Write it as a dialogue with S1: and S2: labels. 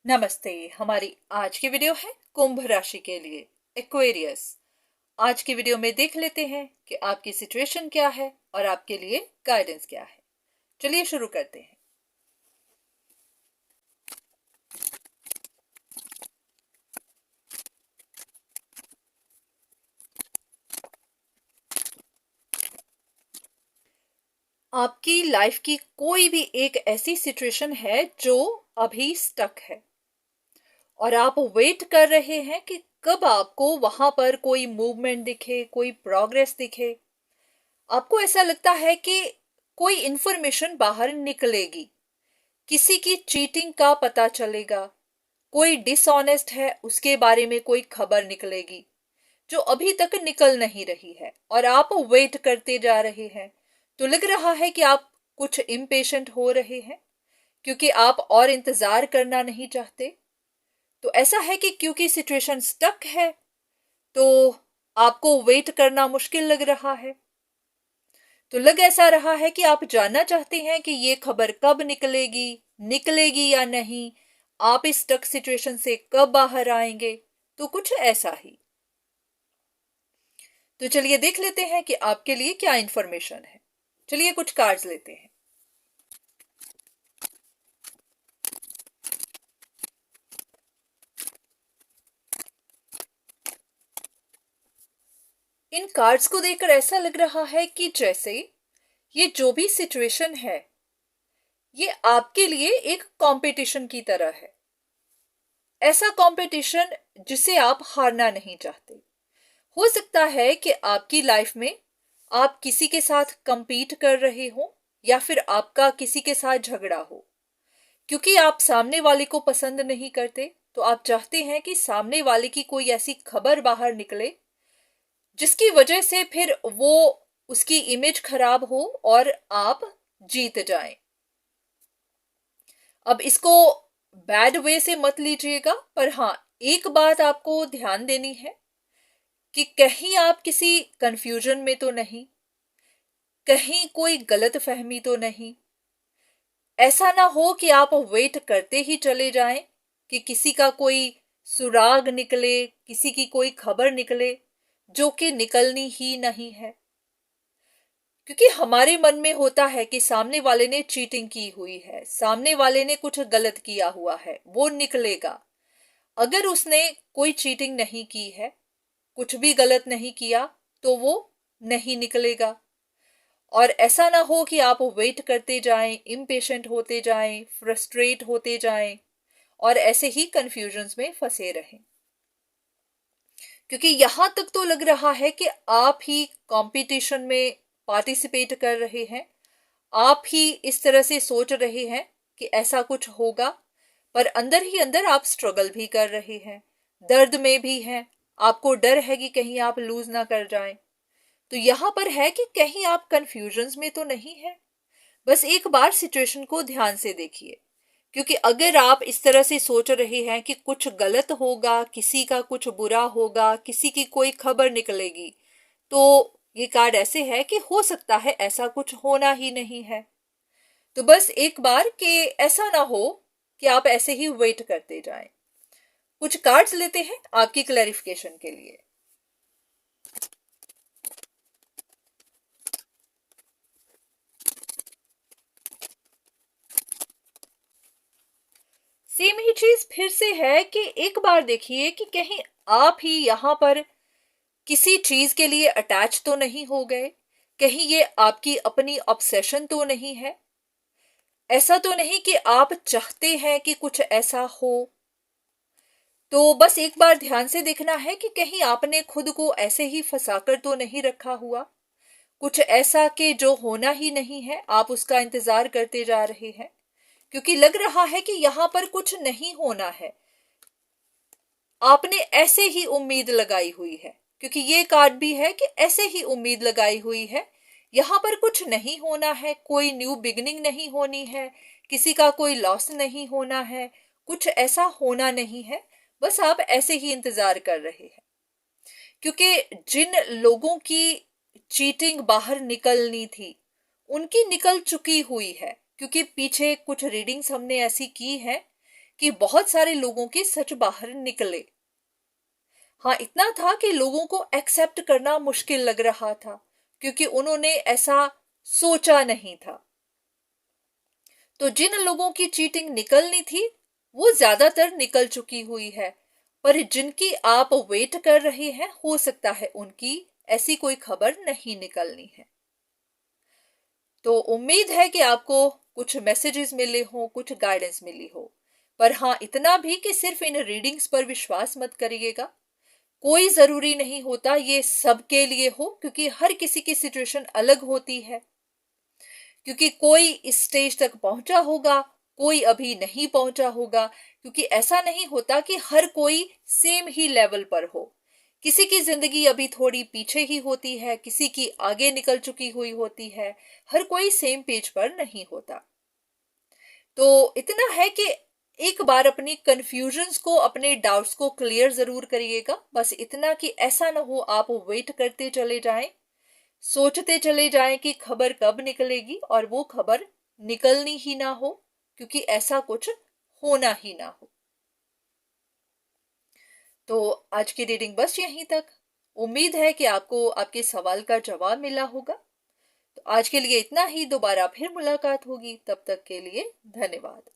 S1: नमस्ते। हमारी आज की वीडियो है कुंभ राशि के लिए, एक्वेरियस। आज की वीडियो में देख लेते हैं कि आपकी सिचुएशन क्या है और आपके लिए गाइडेंस क्या है। चलिए शुरू करते हैं। आपकी लाइफ की कोई भी एक ऐसी सिचुएशन है जो अभी स्टक है और आप वेट कर रहे हैं कि कब आपको वहां पर कोई मूवमेंट दिखे, कोई प्रोग्रेस दिखे। आपको ऐसा लगता है कि कोई इंफॉर्मेशन बाहर निकलेगी, किसी की चीटिंग का पता चलेगा, कोई डिसऑनेस्ट है उसके बारे में कोई खबर निकलेगी जो अभी तक निकल नहीं रही है और आप वेट करते जा रहे हैं। तो लग रहा है कि आप कुछ इम्पेशेंट हो रहे हैं क्योंकि आप और इंतजार करना नहीं चाहते। तो ऐसा है कि क्योंकि सिचुएशन स्टक है तो आपको वेट करना मुश्किल लग रहा है। तो लग ऐसा रहा है कि आप जानना चाहते हैं कि ये खबर कब निकलेगी, निकलेगी या नहीं, आप इस स्टक सिचुएशन से कब बाहर आएंगे। तो कुछ ऐसा ही। तो चलिए देख लेते हैं कि आपके लिए क्या इंफॉर्मेशन है। चलिए कुछ कार्ड्स लेते हैं। इन कार्ड्स को देखकर ऐसा लग रहा है कि जैसे ये जो भी सिचुएशन है ये आपके लिए एक कंपटीशन की तरह है। ऐसा कंपटीशन जिसे आप हारना नहीं चाहते। हो सकता है कि आपकी लाइफ में आप किसी के साथ compete कर रहे हो या फिर आपका किसी के साथ झगड़ा हो। क्योंकि आप सामने वाले को पसंद नहीं करते तो आप चाहते हैं कि सामने वाले की कोई ऐसी खबर बाहर निकले जिसकी वजह से फिर वो उसकी इमेज खराब हो और आप जीत जाएं। अब इसको बैड वे से मत लीजिएगा, पर हाँ, एक बात आपको ध्यान देनी है कि कहीं आप किसी कंफ्यूजन में तो नहीं, कहीं कोई गलत फहमी तो नहीं। ऐसा ना हो कि आप वेट करते ही चले जाएं कि किसी का कोई सुराग निकले, किसी की कोई खबर निकले जो कि निकलनी ही नहीं है। क्योंकि हमारे मन में होता है कि सामने वाले ने चीटिंग की हुई है, सामने वाले ने कुछ गलत किया हुआ है, वो निकलेगा। अगर उसने कोई चीटिंग नहीं की है, कुछ भी गलत नहीं किया, तो वो नहीं निकलेगा। और ऐसा ना हो कि आप वेट करते जाएं, इम्पेशेंट होते जाएं, फ्रस्ट्रेट होते जाएं और ऐसे ही कंफ्यूजन्स में फंसे रहें। क्योंकि यहां तक तो लग रहा है कि आप ही कंपटीशन में पार्टिसिपेट कर रहे हैं, आप ही इस तरह से सोच रहे हैं कि ऐसा कुछ होगा, पर अंदर ही अंदर आप स्ट्रगल भी कर रहे हैं, दर्द में भी हैं। आपको डर है कि कहीं आप लूज ना कर जाएं। तो यहां पर है कि कहीं आप कंफ्यूजन्स में तो नहीं है। बस एक बार सिचुएशन को ध्यान से देखिए। क्योंकि अगर आप इस तरह से सोच रहे हैं कि कुछ गलत होगा, किसी का कुछ बुरा होगा, किसी की कोई खबर निकलेगी, तो ये कार्ड ऐसे है कि हो सकता है ऐसा कुछ होना ही नहीं है। तो बस एक बार कि ऐसा ना हो कि आप ऐसे ही वेट करते जाएं। कुछ कार्ड्स लेते हैं आपकी क्लैरिफिकेशन के लिए। सेम ही चीज फिर से है कि एक बार देखिए कि कहीं आप ही यहां पर किसी चीज के लिए अटैच तो नहीं हो गए, कहीं ये आपकी अपनी ऑब्सेशन तो नहीं है। ऐसा तो नहीं कि आप चाहते हैं कि कुछ ऐसा हो। तो बस एक बार ध्यान से देखना है कि कहीं आपने खुद को ऐसे ही फंसाकर तो नहीं रखा हुआ, कुछ ऐसा कि जो होना ही नहीं है, आप उसका इंतजार करते जा रहे हैं। क्योंकि लग रहा है कि यहां पर कुछ नहीं होना है, आपने ऐसे ही उम्मीद लगाई हुई है। क्योंकि ये कार्ड भी है कि ऐसे ही उम्मीद लगाई हुई है, यहां पर कुछ नहीं होना है, कोई न्यू बिगनिंग नहीं होनी है, किसी का कोई लॉस नहीं होना है, कुछ ऐसा होना नहीं है। बस आप ऐसे ही इंतजार कर रहे हैं। क्योंकि जिन लोगों की चीटिंग बाहर निकलनी थी उनकी निकल चुकी हुई है। क्योंकि पीछे कुछ रीडिंग्स हमने ऐसी की है कि बहुत सारे लोगों के सच बाहर निकले। हाँ, इतना था कि लोगों को एक्सेप्ट करना मुश्किल लग रहा था, क्योंकि उन्होंने ऐसा सोचा नहीं था। तो जिन लोगों की चीटिंग निकलनी थी वो ज्यादातर निकल चुकी हुई है, पर जिनकी आप वेट कर रहे हैं हो सकता है उनकी ऐसी कोई खबर नहीं निकलनी है। तो उम्मीद है कि आपको कुछ मैसेजेस मिले हों, कुछ गाइडेंस मिली हो। पर हाँ, इतना भी कि सिर्फ इन रीडिंग्स पर विश्वास मत करिएगा। कोई जरूरी नहीं होता ये सबके लिए हो, क्योंकि हर किसी की सिचुएशन अलग होती है। क्योंकि कोई इस स्टेज तक पहुंचा होगा, कोई अभी नहीं पहुंचा होगा, क्योंकि ऐसा नहीं होता कि हर कोई सेम ही लेवल पर हो। किसी की जिंदगी अभी थोड़ी पीछे ही होती है, किसी की आगे निकल चुकी हुई होती है। हर कोई सेम पेज पर नहीं होता। तो इतना है कि एक बार अपनी कंफ्यूजन्स को, अपने डाउट्स को क्लियर जरूर करिएगा। बस इतना कि ऐसा ना हो आप वेट करते चले जाएं, सोचते चले जाएं कि खबर कब निकलेगी और वो खबर निकलनी ही ना हो, क्योंकि ऐसा कुछ होना ही ना हो। तो आज की रीडिंग बस यहीं तक। उम्मीद है कि आपको आपके सवाल का जवाब मिला होगा। तो आज के लिए इतना ही। दोबारा फिर मुलाकात होगी, तब तक के लिए धन्यवाद।